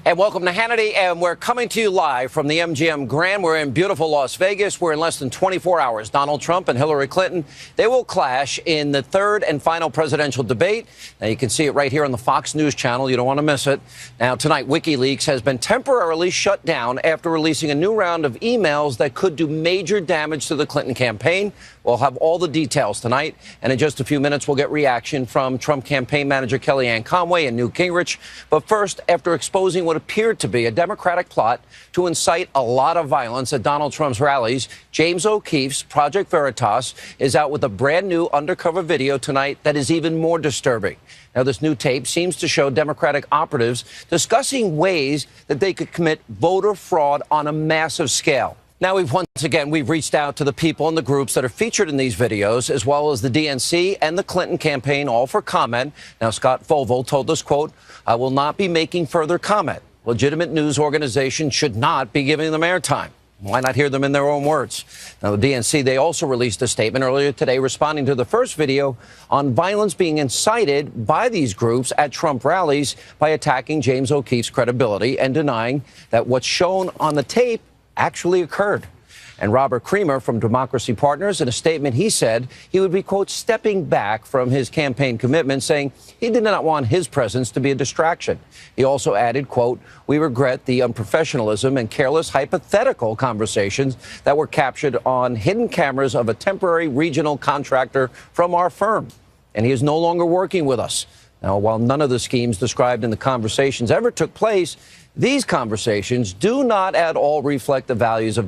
And welcome to Hannity, and we're coming to you live from the MGM Grand. We're in beautiful Las Vegas. We're in less than 24 hours. Donald Trump and Hillary Clinton, they will clash in the third and final presidential debate. Now, you can see it right here on the Fox News channel. You don't want to miss it. Now, tonight, WikiLeaks has been temporarily shut down after releasing a new round of emails that could do major damage to the Clinton campaign. We'll have all the details tonight, and in just a few minutes, we'll get reaction from Trump campaign manager Kellyanne Conway and Newt Gingrich. But first, after exposing what appeared to be a Democratic plot to incite a lot of violence at Donald Trump's rallies, James O'Keefe's Project Veritas is out with a brand new undercover video tonight that is even more disturbing. Now, this new tape seems to show Democratic operatives discussing ways that they could commit voter fraud on a massive scale. Now, we've reached out to the people and the groups that are featured in these videos, as well as the DNC and the Clinton campaign, all for comment. Now, Scott Foval told us, quote, "I will not be making further comment. Legitimate news organizations should not be giving them airtime." Why not hear them in their own words? Now, the DNC, they also released a statement earlier today responding to the first video on violence being incited by these groups at Trump rallies by attacking James O'Keefe's credibility and denying that what's shown on the tape actually occurred. And Robert Creamer from Democracy Partners, in a statement, he said he would be, quote, stepping back from his campaign commitment, saying he did not want his presence to be a distraction. He also added, quote, "We regret the unprofessionalism and careless hypothetical conversations that were captured on hidden cameras of a temporary regional contractor from our firm. And he is no longer working with us." Now, while none of the schemes described in the conversations ever took place, these conversations do not at all reflect the values of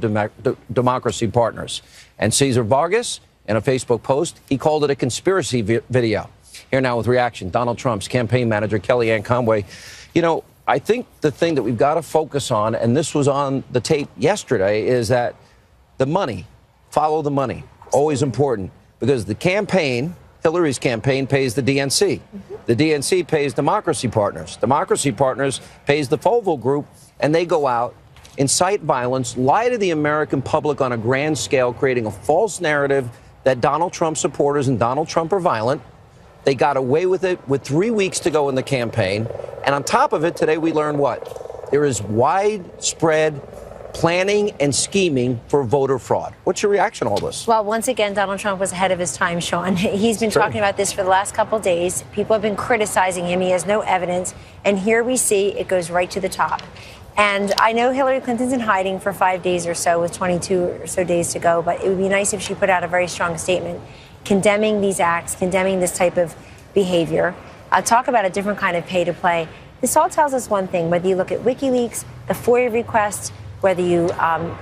Democracy Partners. And Cesar Vargas, in a Facebook post, he called it a conspiracy video. Here now with reaction, Donald Trump's campaign manager, Kellyanne Conway. You know, I think the thing that we've got to focus on, and this was on the tape yesterday, is that the money, follow the money, always important, because the campaign, Hillary's campaign, pays the DNC. The DNC pays Democracy Partners. Democracy Partners pays the Foval Group, and they go out, incite violence, lie to the American public on a grand scale, creating a false narrative that Donald Trump supporters and Donald Trump are violent. They got away with it with 3 weeks to go in the campaign. And on top of it, today we learned what? There is widespread planning and scheming for voter fraud. What's your reaction to all this? Well, once again, Donald Trump was ahead of his time, Sean. He's been talking about this for the last couple of days. People have been criticizing him. He has no evidence. And here we see it goes right to the top. And I know Hillary Clinton's in hiding for 5 days or so with 22 or so days to go. But it would be nice if she put out a very strong statement condemning these acts, condemning this type of behavior. Talk about a different kind of pay to play. This all tells us one thing, whether you look at WikiLeaks, the FOIA requests, whether you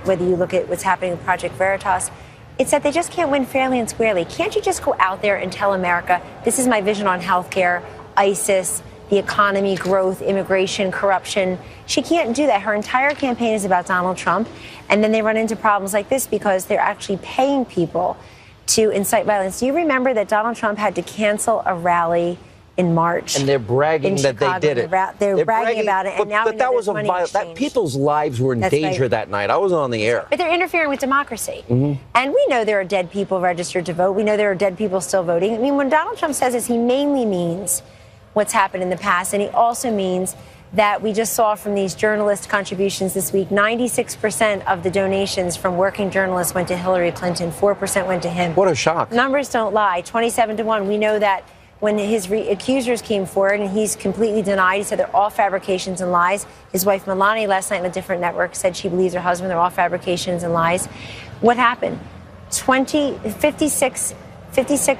look at what's happening with Project Veritas, it's that they just can't win fairly and squarely. Can't you just go out there and tell America, this is my vision on healthcare, ISIS, the economy, growth, immigration, corruption? She can't do that. Her entire campaign is about Donald Trump. And then they run into problems like this because they're actually paying people to incite violence. Do you remember that Donald Trump had to cancel a rally in March? And they're bragging that they did it. They're bragging about it, and now but that was a that people's lives were in danger that night. I was on the air. But they're interfering with democracy. And we know there are dead people registered to vote. We know there are dead people still voting. I mean, when Donald Trump says this, he mainly means what's happened in the past, and he also means that we just saw from these journalist contributions this week, 96% of the donations from working journalists went to Hillary Clinton, 4% went to him. What a shock. Numbers don't lie, 27-1. We know that when his accusers came forward, and he's completely denied. He said they're all fabrications and lies. His wife, Melania, last night on a different network said she believes her husband. They're all fabrications and lies. What happened? 56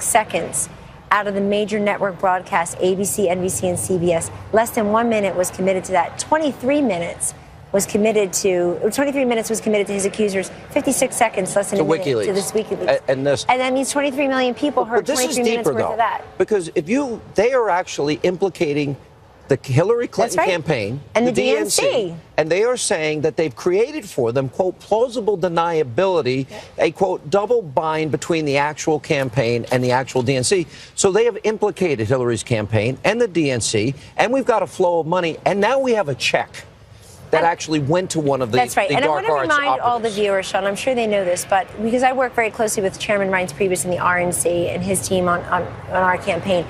seconds out of the major network broadcasts, ABC, NBC, and CBS, less than 1 minute was committed to that. 23 minutes was committed to his accusers. 56 seconds, less than a minute to this WikiLeaks. And that means 23 million people heard 23 minutes worth of that. Because they are actually implicating the Hillary Clinton campaign and the DNC. And they are saying that they've created for them, quote, plausible deniability, a, quote, double bind between the actual campaign and the actual DNC. So they have implicated Hillary's campaign and the DNC, and we've got a flow of money, and now we have a check that actually went to one of the That's right. The and dark I want to remind arts all the viewers, Sean, I'm sure they know this, but because I work very closely with Chairman Reince Priebus in the RNC and his team on our campaign,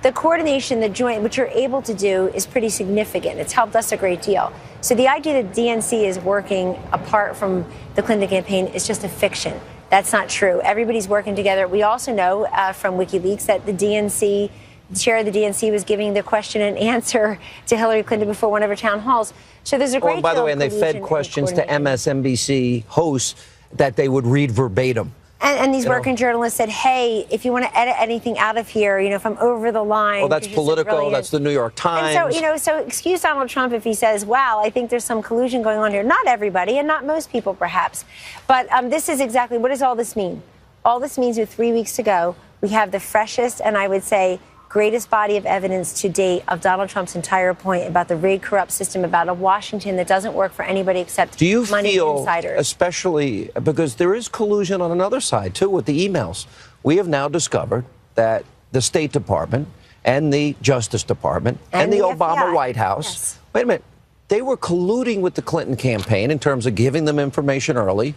the coordination, the joint, what you're able to do is pretty significant. It's helped us a great deal. So the idea that DNC is working apart from the Clinton campaign is just a fiction. That's not true. Everybody's working together. We also know from WikiLeaks that the chair of the DNC was giving the question and answer to Hillary Clinton before one of her town halls. So there's a great deal by the way, of and they fed questions to MSNBC hosts that they would read verbatim. And these working journalists said, hey, if you want to edit anything out of here, if I'm over the line. Well, that's Politico. That's the New York Times. And so, so excuse Donald Trump if he says, wow, I think there's some collusion going on here. Not everybody and not most people, perhaps. But this is exactly, what does all this mean? All this means with 3 weeks to go, we have the freshest and I would say greatest body of evidence to date of Donald Trump's entire point about the rigged, corrupt system, about a Washington that doesn't work for anybody except money insiders. Especially because there is collusion on another side, too, with the emails. We have now discovered that the State Department and the Justice Department and the Obama FBI. White House, wait a minute, they were colluding with the Clinton campaign in terms of giving them information early.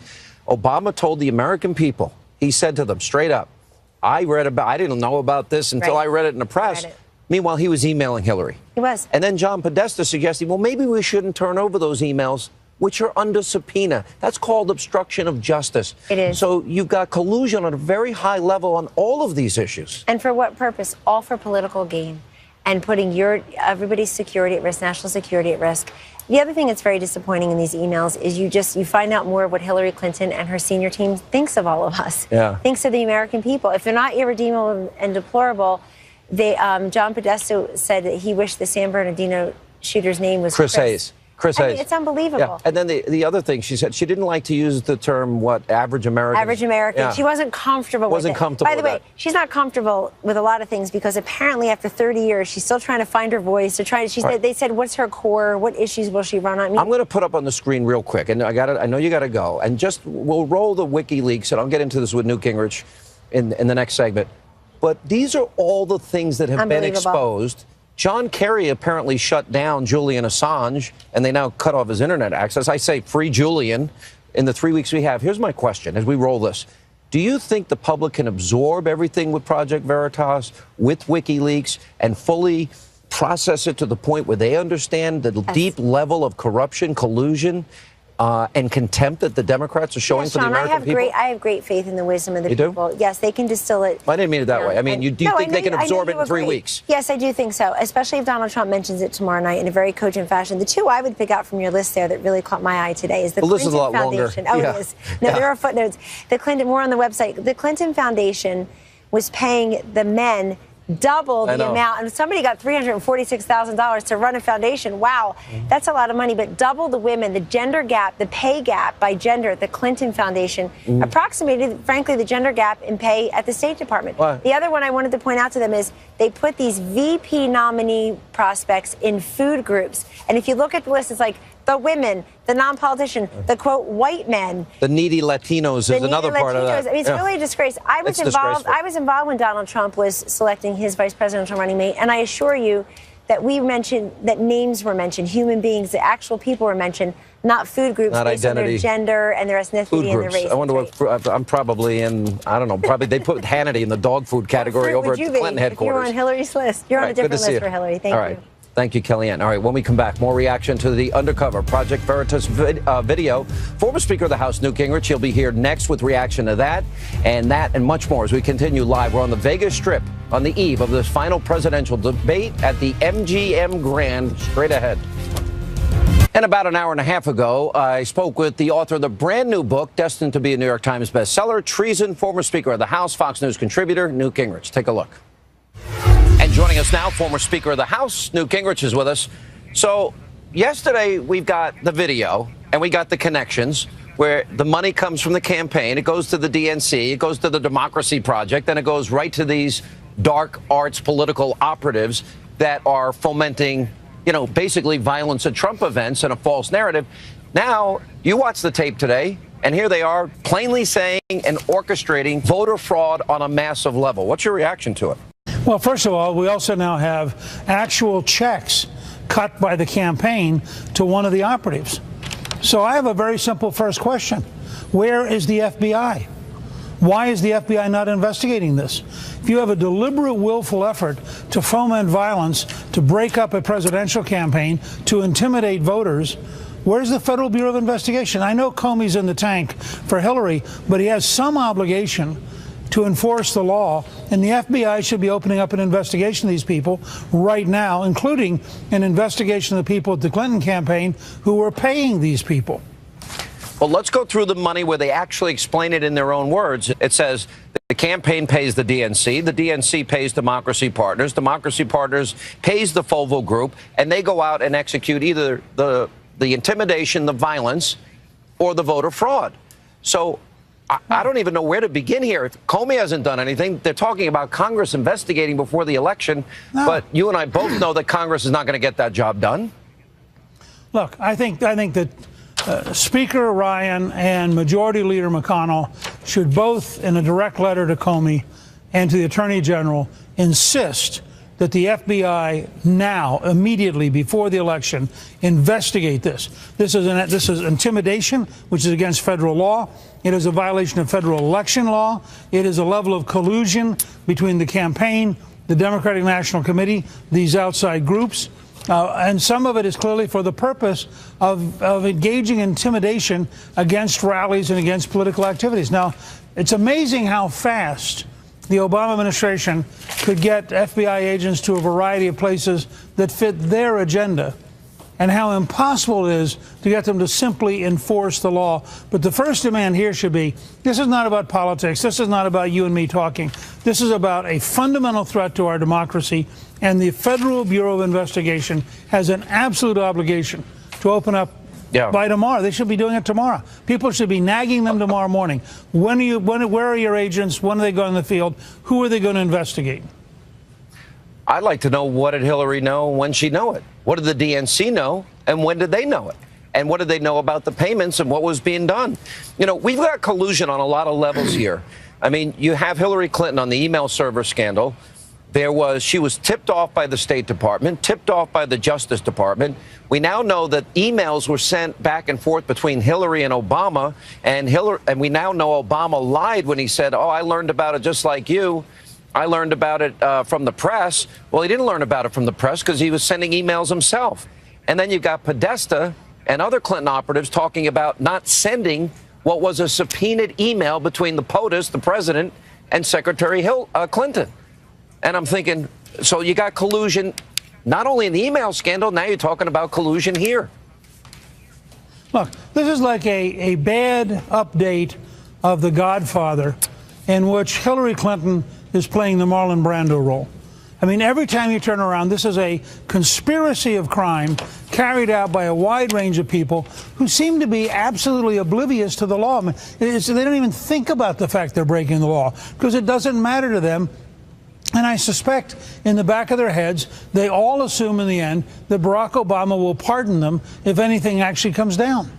Obama told the American people, he said to them straight up, I didn't know about this until I read it in the press. Meanwhile, he was emailing Hillary. He was. And then John Podesta suggested, well, maybe we shouldn't turn over those emails, which are under subpoena. That's called obstruction of justice. It is. So you've got collusion on a very high level on all of these issues. And for what purpose? All for political gain and putting everybody's security at risk, national security at risk. The other thing that's very disappointing in these emails is you find out more of what Hillary Clinton and her senior team thinks of all of us, thinks of the American people. If they're not irredeemable and deplorable, John Podesta said that he wished the San Bernardino shooter's name was Chris Hayes. Chris Hayes. It's unbelievable. Yeah. And then the other thing she said, she didn't like to use the term, average American. Average American. Yeah. She wasn't comfortable with it. By the way, she's not comfortable with a lot of things because apparently after 30 years, she's still trying to find her voice. They said, what's her core? What issues will she run on? I'm going to put up on the screen real quick, and I know you got to go. And we'll roll the WikiLeaks, and I'll get into this with Newt Gingrich in the next segment. But these are all the things that have been exposed. John Kerry apparently shut down Julian Assange, and they now cut off his internet access. I say free Julian in the 3 weeks we have. Here's my question as we roll this. Do you think the public can absorb everything with Project Veritas, with WikiLeaks, and fully process it to the point where they understand the deep level of corruption, collusion, and contempt that the Democrats are showing for the American people? I have great faith in the wisdom of the people. Do? Yes, they can distill it. I didn't mean it that way. I mean, do you think they can absorb it in 3 weeks? Yes, I do think so, especially if Donald Trump mentions it tomorrow night in a very cogent fashion. The two I would pick out from your list there that really caught my eye today is the Clinton Foundation. Oh, it is. No, there are footnotes. More on the website. The Clinton Foundation was paying the men double the amount, and somebody got $346,000 to run a foundation. Wow, that's a lot of money. But double the women, the gender gap, the pay gap by gender at the Clinton Foundation approximated, frankly, the gender gap in pay at the State Department. The other one I wanted to point out to them is they put these VP nominee prospects in food groups, and if you look at the list, it's like the women, the non-politician, the, quote, white men. The needy Latinos is another part of that. I mean, it's really a disgrace. I was involved when Donald Trump was selecting his vice presidential running mate, and I assure you that that names were mentioned, human beings, the actual people were mentioned, not food groups based on their gender and their ethnicity and their race. I wonder what I'm probably in, I don't know, probably they put Hannity in the dog food category over at the Clinton headquarters. You're on Hillary's list. You're on a different list for Hillary. Thank you. Thank you, Kellyanne. All right, when we come back, more reaction to the Undercover Project Veritas video. Former Speaker of the House, Newt Gingrich, he'll be here next with reaction to that and much more as we continue live. We're on the Vegas Strip on the eve of this final presidential debate at the MGM Grand. Straight ahead. And about an hour and a half ago, I spoke with the author of the brand new book, destined to be a New York Times bestseller, Treason, former Speaker of the House, Fox News contributor, Newt Gingrich. Take a look. And joining us now, former Speaker of the House, Newt Gingrich is with us. So yesterday, we've got the video and we got the connections where the money comes from the campaign. It goes to the DNC. It goes to the Democracy Project. Then it goes right to these dark arts political operatives that are fomenting, basically violence at Trump events and a false narrative. Now, you watch the tape today, and here they are plainly saying and orchestrating voter fraud on a massive level. What's your reaction to it? Well, first of all, we also now have actual checks cut by the campaign to one of the operatives. So I have a very simple first question. Where is the FBI? Why is the FBI not investigating this? If you have a deliberate, willful effort to foment violence, to break up a presidential campaign, to intimidate voters, where's the Federal Bureau of Investigation? I know Comey's in the tank for Hillary, but he has some obligation to enforce the law, and the FBI should be opening up an investigation of these people right now, including an investigation of the people at the Clinton campaign who were paying these people. Well, let's go through the money where they actually explain it in their own words. It says the campaign pays the DNC pays Democracy Partners pays the Foval Group, and they go out and execute either the intimidation, the violence, or the voter fraud. So I don't even know where to begin here. If Comey hasn't done anything, they're talking about Congress investigating before the election, but you and I both know that Congress is not going to get that job done. Look, I think that Speaker Ryan and Majority Leader McConnell should both, in a direct letter to Comey and to the Attorney General, insist that the FBI now, immediately before the election, investigate this. This is intimidation, which is against federal law. It is a violation of federal election law. It is a level of collusion between the campaign, the Democratic National Committee, these outside groups. And some of it is clearly for the purpose of engaging in intimidation against rallies and against political activities. Now, it's amazing how fast the Obama administration could get FBI agents to a variety of places that fit their agenda, and how impossible it is to get them to simply enforce the law. But the first demand here should be, this is not about politics. This is not about you and me talking. This is about a fundamental threat to our democracy, and the Federal Bureau of Investigation has an absolute obligation to open up by tomorrow. They should be doing it tomorrow. People should be nagging them tomorrow morning. Where are your agents? When are they going in the field? Who are they going to investigate? I'd like to know, what did Hillary know and when she know it? What did the DNC know and when did they know it? And what did they know about the payments and what was being done? You know, we've got collusion on a lot of levels here. I mean, you have Hillary Clinton on the email server scandal. She was tipped off by the State Department, tipped off by the Justice Department. We now know that emails were sent back and forth between Hillary and Obama, and we now know Obama lied when he said, "Oh, I learned about it just like you. I learned about it from the press." Well, he didn't learn about it from the press because he was sending emails himself. And then you got Podesta and other Clinton operatives talking about not sending what was a subpoenaed email between the POTUS, the president, and Secretary Clinton. And I'm thinking, so you got collusion not only in the email scandal, now you're talking about collusion here. Look, this is like a bad update of The Godfather, in which Hillary Clinton is playing the Marlon Brando role. I mean, every time you turn around, this is a conspiracy of crime carried out by a wide range of people who seem to be absolutely oblivious to the law. I mean, they don't even think about the fact they're breaking the law because it doesn't matter to them. And I suspect in the back of their heads, they all assume in the end that Barack Obama will pardon them if anything actually comes down.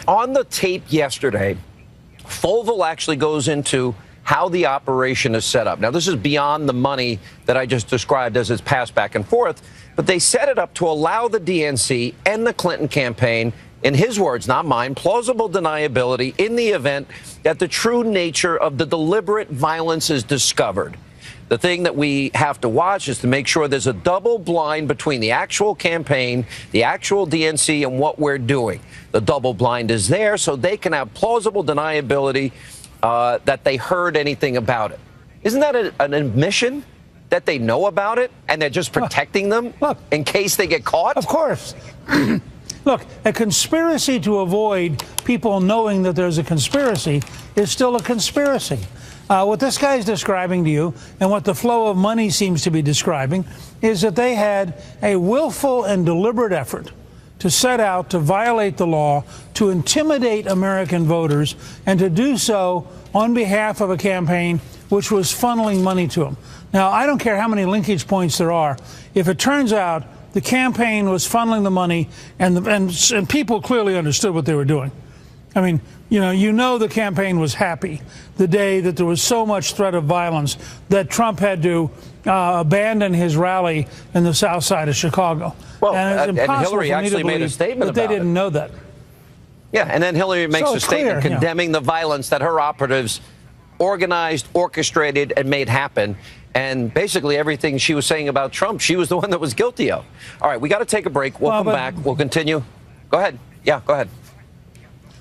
On the tape yesterday, Foval actually goes into how the operation is set up. Now, this is beyond the money that I just described as it's passed back and forth, but they set it up to allow the DNC and the Clinton campaign, in his words, not mine, plausible deniability in the event that the true nature of the deliberate violence is discovered. The thing that we have to watch is to make sure there's a double blind between the actual campaign, the actual DNC, and what we're doing. The double blind is there so they can have plausible deniability that they heard anything about it. Isn't that an admission that they know about it and they're just protecting them in case they get caught? Of course. Look, a conspiracy to avoid people knowing that there's a conspiracy is still a conspiracy. What this guy is describing to you, and what the flow of money seems to be describing, is that they had a willful and deliberate effort to set out to violate the law, to intimidate American voters, and to do so on behalf of a campaign which was funneling money to them. Now, I don't care how many linkage points there are. If it turns out the campaign was funneling the money, and people clearly understood what they were doing. I mean, you know the campaign was happy the day that there was so much threat of violence that Trump had to abandon his rally in the south side of Chicago. Well, and Hillary actually made a statement about it. But they didn't know that. Yeah, and then Hillary makes So a statement clear, condemning the violence that her operatives organized, orchestrated, and made happen. And basically everything she was saying about Trump, she was the one that was guilty of. All right, we got to take a break. We'll come back. We'll continue. Go ahead. Yeah, go ahead.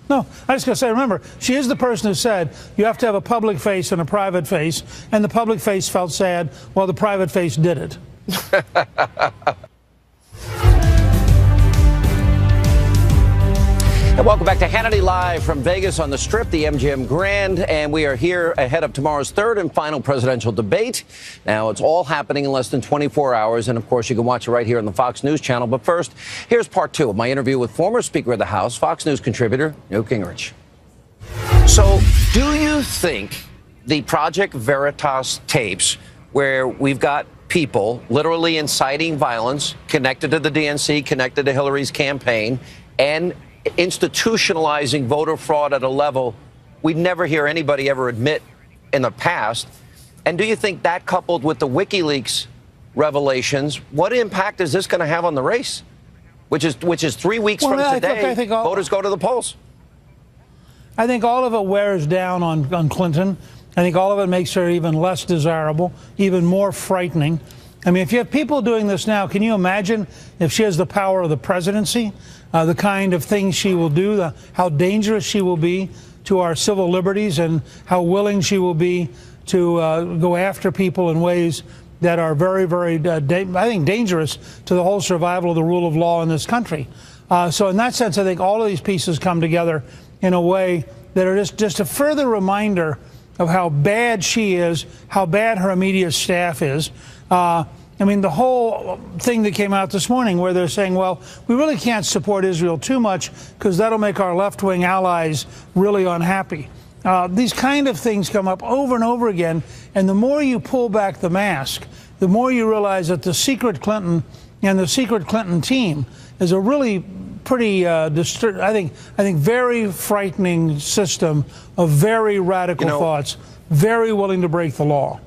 No, I just got to say, remember, she is the person who said you have to have a public face and a private face, and the public face felt sad while the private face did it. And welcome back to Hannity Live from Vegas on the Strip, the MGM Grand. And we are here ahead of tomorrow's third and final presidential debate. Now, it's all happening in less than 24 hours. And, of course, you can watch it right here on the Fox News channel. But first, here's part two of my interview with former Speaker of the House, Fox News contributor Newt Gingrich. So do you think the Project Veritas tapes, where we've got people literally inciting violence connected to the DNC, connected to Hillary's campaign, and institutionalizing voter fraud at a level we'd never hear anybody ever admit in the past? And do you think that, coupled with the WikiLeaks revelations, what impact is this going to have on the race, which is 3 weeks from today? I think voters go to the polls. I think all of it wears down on Clinton. I think all of it makes her even less desirable, even more frightening. I mean, if you have people doing this now, can you imagine if she has the power of the presidency, the kind of things she will do, how dangerous she will be to our civil liberties, and how willing she will be to go after people in ways that are very, very, I think, dangerous to the whole survival of the rule of law in this country. So in that sense, I think all of these pieces come together in a way that are just a further reminder of how bad she is, how bad her immediate staff is. I mean, the whole thing that came out this morning where they're saying, well, we really can't support Israel too much because that'll make our left-wing allies really unhappy. These kind of things come up over and over again, and the more you pull back the mask, the more you realize that the secret Clinton and the secret Clinton team is a really pretty, I think, very frightening system of very radical thoughts, very willing to break the law.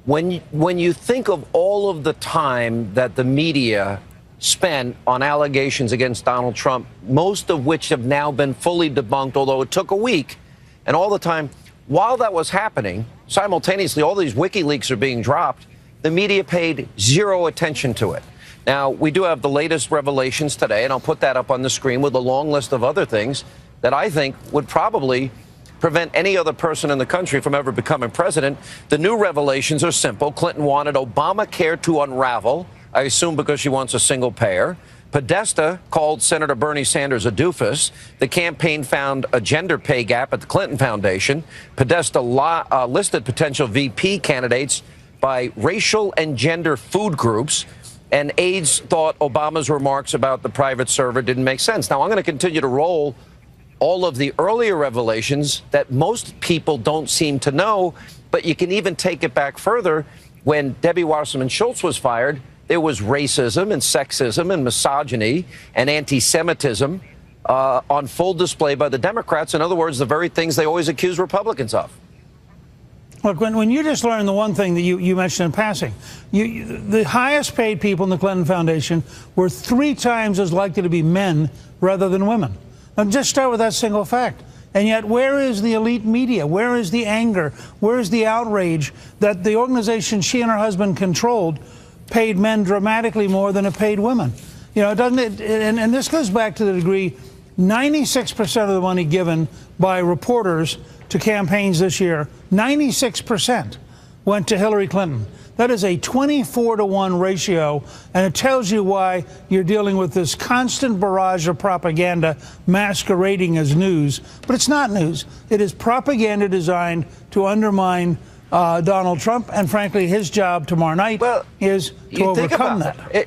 When you think of all of the time that the media spent on allegations against Donald Trump, most of which have now been fully debunked, although it took a week, and all the time, while that was happening, simultaneously, all these WikiLeaks are being dropped, the media paid zero attention to it. Now, we do have the latest revelations today, and I'll put that up on the screen with a long list of other things that I think would probably prevent any other person in the country from ever becoming president. The new revelations are simple. Clinton wanted Obamacare to unravel, I assume because she wants a single payer. Podesta called Senator Bernie Sanders a doofus. The campaign found a gender pay gap at the Clinton Foundation. Podesta listed potential VP candidates by racial and gender food groups. And aides thought Obama's remarks about the private server didn't make sense. Now, I'm going to continue to roll all of the earlier revelations that most people don't seem to know, but you can even take it back further. When Debbie Wasserman Schultz was fired, there was racism and sexism and misogyny and anti-Semitism on full display by the Democrats. In other words, the very things they always accuse Republicans of. Look, when you just learned the one thing that you mentioned in passing, the highest paid people in the Clinton Foundation were 3 times as likely to be men rather than women. Now, just start with that single fact. And yet, where is the elite media? Where is the anger? Where is the outrage that the organization she and her husband controlled paid men dramatically more than it paid women? You know, doesn't it? And this goes back to the degree 96% of the money given by reporters to campaigns this year, 96% went to Hillary Clinton. That is a 24-to-1 ratio, and it tells you why you're dealing with this constant barrage of propaganda masquerading as news. But it's not news. It is propaganda designed to undermine Donald Trump, and frankly, his job tomorrow night is to overcome that.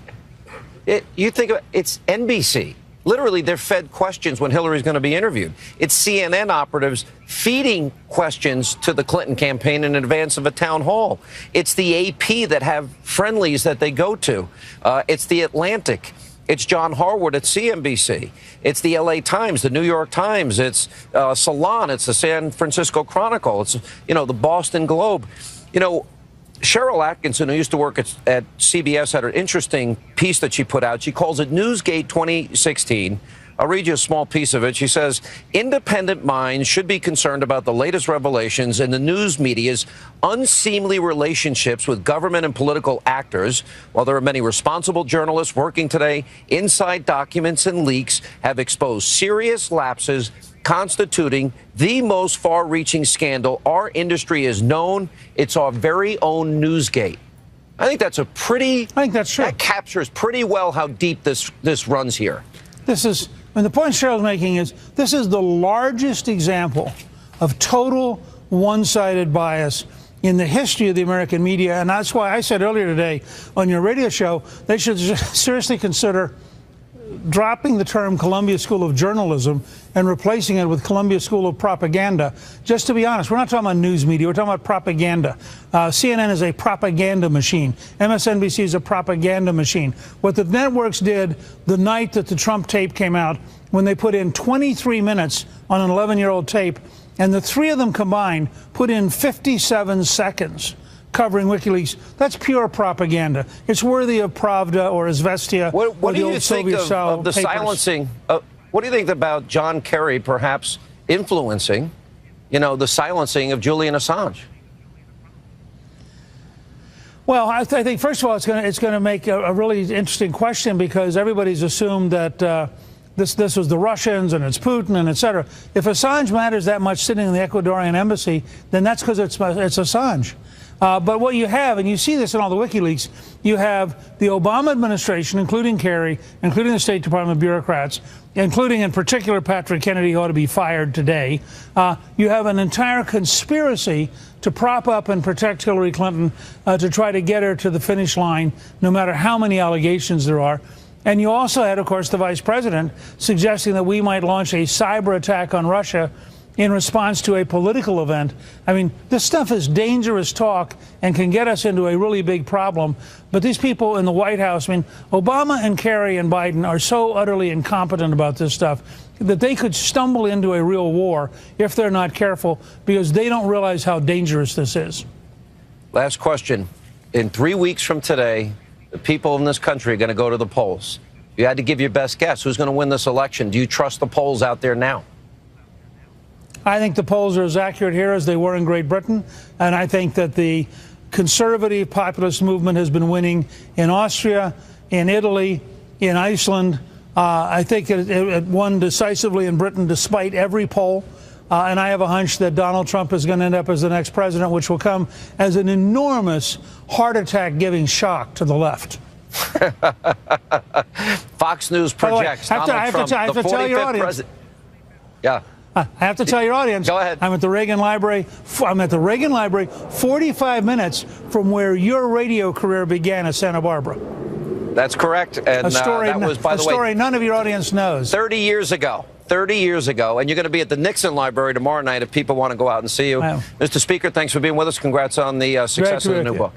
You think about it's NBC. Literally, they're fed questions when Hillary's going to be interviewed. It's CNN operatives feeding questions to the Clinton campaign in advance of a town hall. It's the AP that have friendlies that they go to. It's the Atlantic. It's John Harwood at CNBC. It's the LA Times, the New York Times. It's Salon. It's the San Francisco Chronicle. It's, the Boston Globe. Cheryl Atkinson, who used to work at CBS, had an interesting piece that she put out. She calls it Newsgate 2016, I'll read you a small piece of it. She says, independent minds should be concerned about the latest revelations in the news media's unseemly relationships with government and political actors. While there are many responsible journalists working today, inside documents and leaks have exposed serious lapses constituting the most far-reaching scandal our industry has known. It's our very own Newsgate. I think that's I think that's true. That captures pretty well how deep this runs here. And the point Cheryl's making is this is the largest example of total one-sided bias in the history of the American media. And that's why I said earlier today on your radio show, they should seriously consider dropping the term Columbia School of Journalism and replacing it with Columbia School of Propaganda. Just to be honest, we're not talking about news media, we're talking about propaganda. CNN is a propaganda machine. MSNBC is a propaganda machine. What the networks did the night that the Trump tape came out, when they put in 23 minutes on an 11-year-old tape, and the three of them combined put in 57 seconds covering WikiLeaks, that's pure propaganda. It's worthy of Pravda or Izvestia. What do you think of the silencing? What do you think about John Kerry perhaps influencing, the silencing of Julian Assange? Well, I think first of all, it's going to make a really interesting question, because everybody's assumed that this was the Russians and it's Putin and et cetera. If Assange matters that much sitting in the Ecuadorian embassy, then that's because it's Assange. But what you have, and you see this in all the WikiLeaks, you have the Obama administration, including Kerry, including the State Department bureaucrats, including in particular Patrick Kennedy, who ought to be fired today. You have an entire conspiracy to prop up and protect Hillary Clinton, to try to get her to the finish line, no matter how many allegations there are. And you also had, of course, the vice president suggesting that we might launch a cyber attack on Russia in response to a political event. I mean, this stuff is dangerous talk and can get us into a really big problem. But these people in the White House, I mean, Obama and Kerry and Biden are so utterly incompetent about this stuff that they could stumble into a real war if they're not careful, because they don't realize how dangerous this is. Last question. In 3 weeks from today, the people in this country are going to go to the polls. You had to give your best guess. Who's going to win this election? Do you trust the polls out there now? I think the polls are as accurate here as they were in Great Britain, and I think that the conservative populist movement has been winning in Austria, in Italy, in Iceland. I think it won decisively in Britain despite every poll, and I have a hunch that Donald Trump is going to end up as the next president, which will come as an enormous heart attack-giving shock to the left. Fox News projects Donald Trump, the 45th president. Yeah. I have to tell your audience. Go ahead. I'm at the Reagan Library. 45 minutes from where your radio career began at Santa Barbara. That's correct. And a story, that was, by the way, story none of your audience knows. 30 years ago. 30 years ago. And you're going to be at the Nixon Library tomorrow night if people want to go out and see you. Wow. Mr. Speaker, thanks for being with us. Congrats on the success of the new book.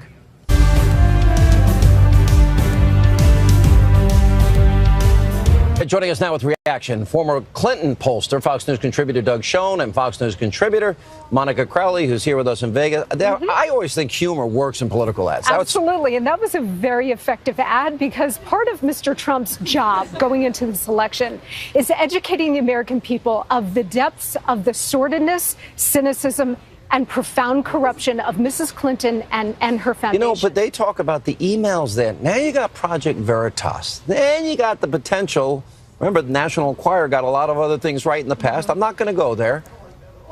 Joining us now with reaction, former Clinton pollster, Fox News contributor Doug Schoen, and Fox News contributor Monica Crowley, who's here with us in Vegas. I always think humor works in political ads. Absolutely, and that was a very effective ad, because part of Mr. Trump's job going into this election is educating the American people of the depths of the sordidness, cynicism, and profound corruption of Mrs. Clinton and her foundation. But they talk about the emails then. Now you got Project Veritas. Then you got the potential. Remember, the National Enquirer got a lot of other things right in the past. I'm not going to go there.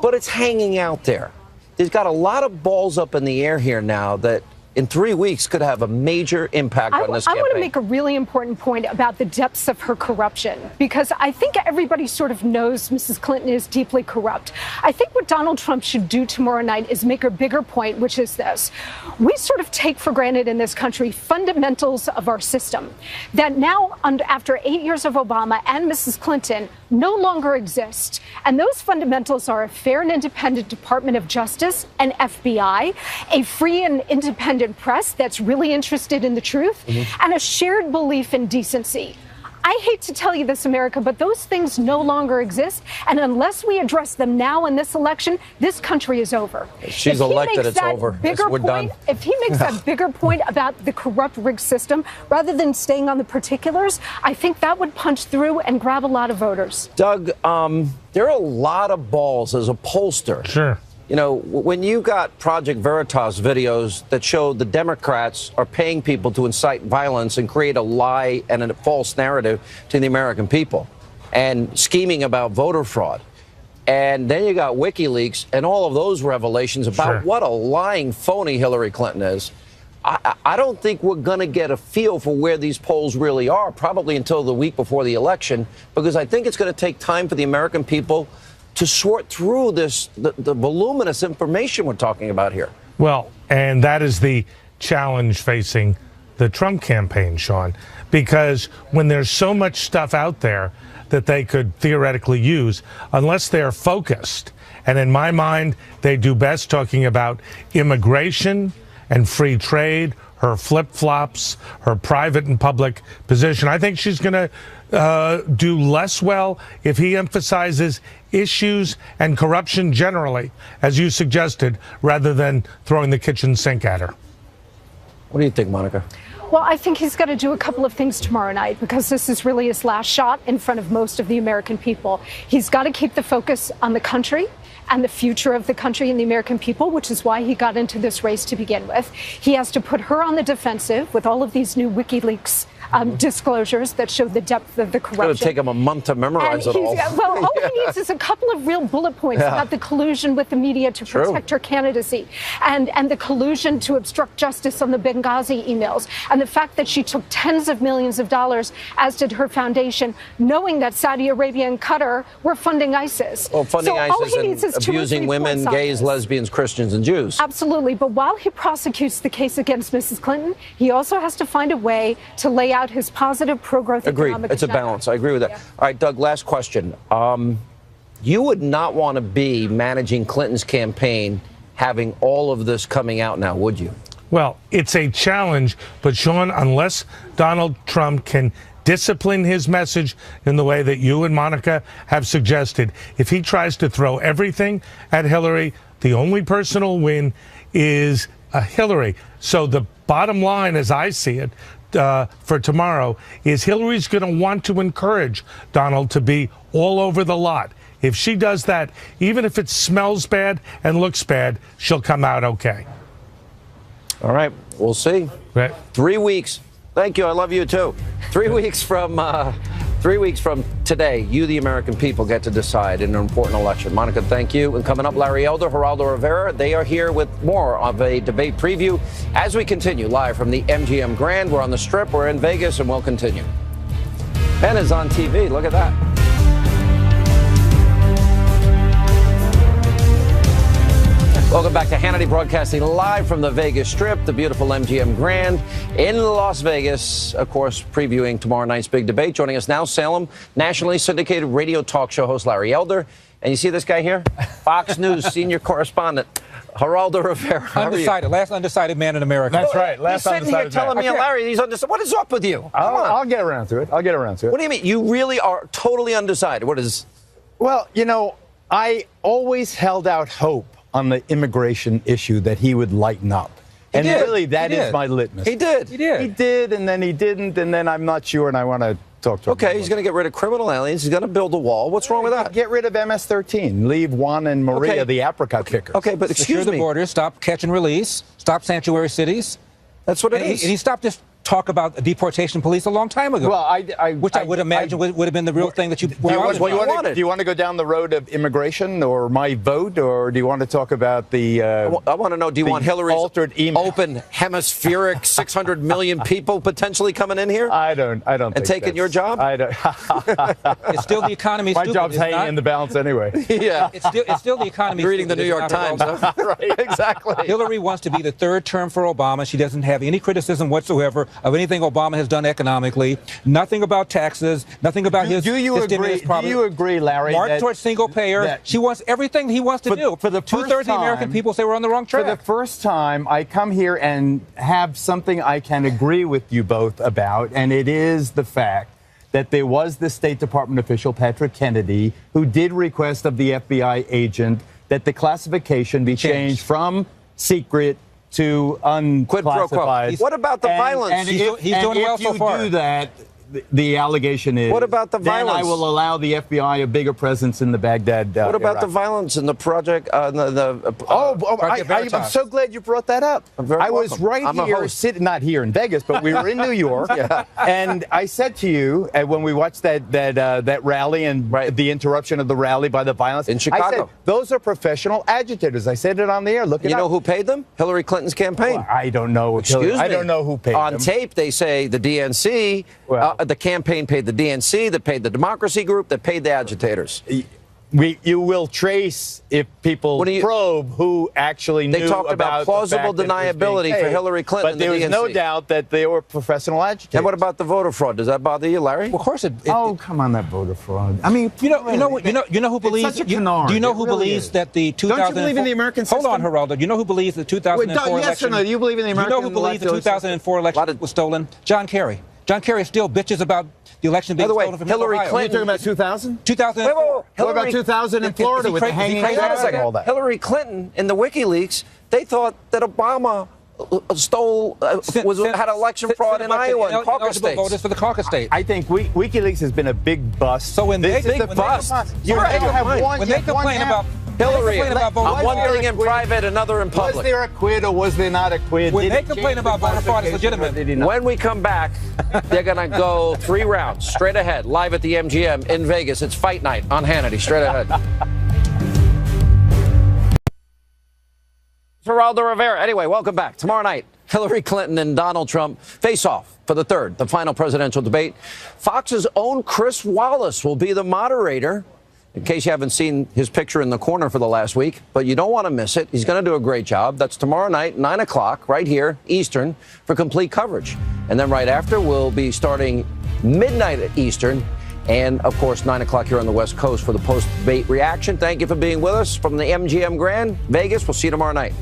But it's hanging out there. There's got a lot of balls up in the air here now that in 3 weeks could have a major impact on this campaign. I want to make a really important point about the depths of her corruption, because I think everybody sort of knows Mrs. Clinton is deeply corrupt. I think what Donald Trump should do tomorrow night is make a bigger point, which is this. We sort of take for granted in this country fundamentals of our system that now, after 8 years of Obama and Mrs. Clinton, no longer exist. And those fundamentals are a fair and independent Department of Justice and FBI, a free and independent press that's really interested in the truth, and a shared belief in decency. I hate to tell you this, America, but those things no longer exist. And unless we address them now in this election, this country is over. She's elected, it's over. We're done. If he makes that bigger point about the corrupt rigged system, rather than staying on the particulars, I think that would punch through and grab a lot of voters. Doug, there are a lot of balls as a pollster. Sure. You know, when you got Project Veritas videos that show the Democrats are paying people to incite violence and create a lie and a false narrative to the American people and scheming about voter fraud. And then you got WikiLeaks and all of those revelations about what a lying phony Hillary Clinton is. I don't think we're going to get a feel for where these polls really are, probably until the week before the election, because I think it's going to take time for the American people to sort through this, the voluminous information we're talking about here. Well, and that is the challenge facing the Trump campaign, Sean, because when there's so much stuff out there that they could theoretically use, unless they're focused, and in my mind, they do best talking about immigration and free trade, her flip-flops, her private and public position. I think she's going to do less well if he emphasizes issues and corruption generally, as you suggested, rather than throwing the kitchen sink at her. What do you think, Monica? Well, I think he's got to do a couple of things tomorrow night, because this is really his last shot in front of most of the American people. He's got to keep the focus on the country and the future of the country and the American people, which is why he got into this race to begin with. He has to put her on the defensive with all of these new WikiLeaks disclosures that show the depth of the corruption. It's going to take him a month to memorize it all. Well, all he needs is a couple of real bullet points about the collusion with the media to protect her candidacy, and the collusion to obstruct justice on the Benghazi emails, and the fact that she took tens of millions of dollars, as did her foundation, knowing that Saudi Arabia and Qatar were funding ISIS. Well, funding ISIS and abusing women, gays, lesbians, Christians, and Jews. Absolutely. But while he prosecutes the case against Mrs. Clinton, he also has to find a way to lay out his positive pro-growth economic It's agenda. a balance. I agree with that. Yeah. All right, Doug, last question. You would not want to be managing Clinton's campaign having all of this coming out now, would you? Well, it's a challenge, but Sean, unless Donald Trump can discipline his message in the way that you and Monica have suggested, if he tries to throw everything at Hillary, the only person who'll win is Hillary. So the bottom line, as I see it, for tomorrow, is Hillary's going to want to encourage Donald to be all over the lot. If she does that, even if it smells bad and looks bad, she'll come out okay. All right, we'll see. Right. 3 weeks. Thank you. I love you too. 3 weeks from 3 weeks from today, you, the American people, get to decide in an important election. Monica, thank you. And coming up, Larry Elder, Geraldo Rivera, they are here with more of a debate preview as we continue live from the MGM Grand. We're on the Strip, we're in Vegas, and we'll continue. Ben is on TV. Look at that. Welcome back to Hannity, broadcasting live from the Vegas Strip, the beautiful MGM Grand in Las Vegas. Of course, previewing tomorrow night's big debate. Joining us now, Salem, nationally syndicated radio talk show host Larry Elder. And you see this guy here? Fox News senior correspondent Geraldo Rivera. Undecided, last undecided man in America. That's right. Last You're sitting here telling me, Larry, he's undecided. What is up with you? I'll get around to it. I'll get around to it. What do you mean? You really are totally undecided. What is? Well, you know, I always held out hope on the immigration issue that he would lighten up. And really, that is my litmus. He did. He did. He did, and then he didn't, and then I'm not sure, and I want to talk to him. Okay, he's going to get rid of criminal aliens. He's going to build a wall. What's wrong with that? Get rid of MS-13. Leave Juan and Maria, the apricot pickers. Okay, but excuse Secure me. the border, stop catch and release, stop sanctuary cities. That's what it is. And he stopped this talk about deportation police a long time ago. Well, which I would imagine would have been the real thing that you wanted. Do you want to go down the road of immigration or my vote, or do you want to talk about the? I want to know. Do you want Hillary's altered email? Open hemispheric 600 million people potentially coming in here? I don't. And taking your job? I don't. It's still the economy. My job's hanging in the balance anyway. Yeah. It's still the economy. You're reading the New York Times, huh? Right. Exactly. Hillary wants to be the third term for Obama. She doesn't have any criticism whatsoever of anything Obama has done economically. Nothing about taxes. Nothing about his stimulus program. Do you agree, Larry? March towards single payer. She wants everything he wants to do. For the two-thirds of the American people say we're on the wrong track. For the first time, I come here and have something I can agree with you both about, and it is the fact that there was the State Department official, Patrick Hannity, who did request of the FBI agent that the classification be changed from secret to unclassified. What about the violence? And he's doing well so far. If you do that, the allegation is. What about the violence? Then I will allow the FBI a bigger presence in the Baghdad. What about Iraq. the violence in the project? I'm so glad you brought that up. I was right here, not here in Vegas, but we were in New York, and I said to you when we watched that rally and the interruption of the rally by the violence in Chicago. I said, those are professional agitators. I said it on the air. Look it up. You know who paid them? Hillary Clinton's campaign. Well, I don't know. Excuse me. I don't know who paid them. On tape, they say the DNC. The campaign paid the DNC, that paid the Democracy Group, that paid the agitators. You will trace, if people probe, who actually knew. They talked about plausible deniability for Hillary Clinton. But there was no doubt that they were professional agitators. And what about the voter fraud? Does that bother you, Larry? Well, of course it. Come on, that voter fraud. I mean, you know who believes? It's such a canard. Do you know who believes that the 2004? Don't you believe in the American system? Hold on, Geraldo. Do you know who believes the 2004 election? Yes or no? Do you believe in the American? Do you know who believes the 2004 election was stolen? John Kerry. John Kerry still bitches about the election being stolen from Hillary Ohio. Clinton. You're talking about 2000? 2004. What about 2000 in Florida with the hanging and all that? Hillary Clinton in the WikiLeaks, they thought that Obama had election fraud in Iowa and caucus states. Voters for the caucus states. I think WikiLeaks has been a big bust. So when they complain about Hillary, one thing in private, another in public. Was there a quid or was there not a quid? When they complain about voter fraud, it's legitimate. When we come back, they're going to go 3 rounds straight ahead, live at the MGM in Vegas. It's fight night on Hannity. Straight ahead. Geraldo Rivera. Anyway, welcome back. Tomorrow night, Hillary Clinton and Donald Trump face off for the final presidential debate. Fox's own Chris Wallace will be the moderator. In case you haven't seen his picture in the corner for the last week, but you don't want to miss it. He's going to do a great job. That's tomorrow night, 9 o'clock, right here, Eastern, for complete coverage. And then right after, we'll be starting midnight at Eastern. And, of course, 9 o'clock here on the West Coast for the post-debate reaction. Thank you for being with us from the MGM Grand, Vegas. We'll see you tomorrow night.